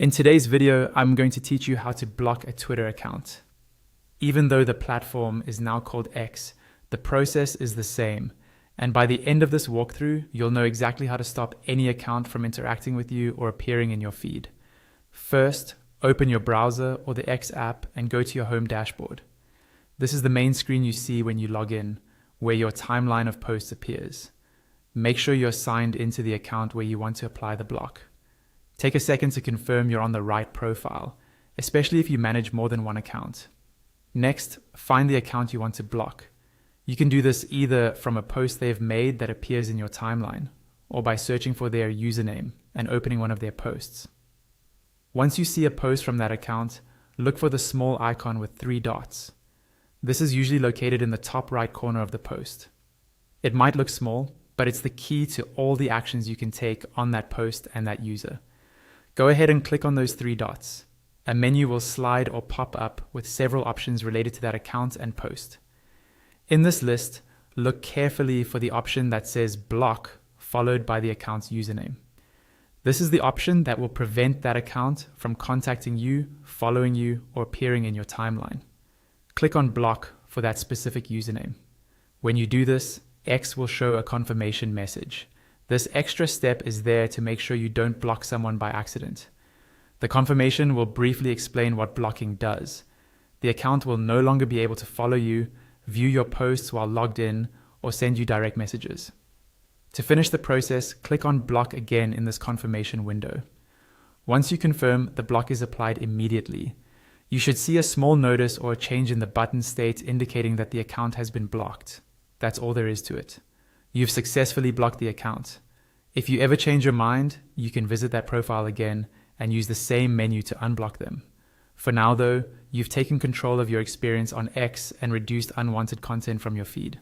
In today's video, I'm going to teach you how to block a Twitter account. Even though the platform is now called X, the process is the same. And by the end of this walkthrough, you'll know exactly how to stop any account from interacting with you or appearing in your feed. First, open your browser or the X app and go to your home dashboard. This is the main screen you see when you log in, where your timeline of posts appears. Make sure you're signed into the account where you want to apply the block. Take a second to confirm you're on the right profile, especially if you manage more than one account. Next, find the account you want to block. You can do this either from a post they've made that appears in your timeline, or by searching for their username and opening one of their posts. Once you see a post from that account, look for the small icon with 3 dots. This is usually located in the top right corner of the post. It might look small, but it's the key to all the actions you can take on that post and that user. Go ahead and click on those 3 dots. A menu will slide or pop up with several options related to that account and post. In this list, look carefully for the option that says block followed by the account's username. This is the option that will prevent that account from contacting you, following you, or appearing in your timeline. Click on block for that specific username. When you do this, X will show a confirmation message. This extra step is there to make sure you don't block someone by accident. The confirmation will briefly explain what blocking does. The account will no longer be able to follow you, view your posts while logged in, or send you direct messages. To finish the process, click on block again in this confirmation window. Once you confirm, the block is applied immediately. You should see a small notice or a change in the button state indicating that the account has been blocked. That's all there is to it. You've successfully blocked the account. If you ever change your mind, you can visit that profile again and use the same menu to unblock them. For now though, you've taken control of your experience on X and reduced unwanted content from your feed.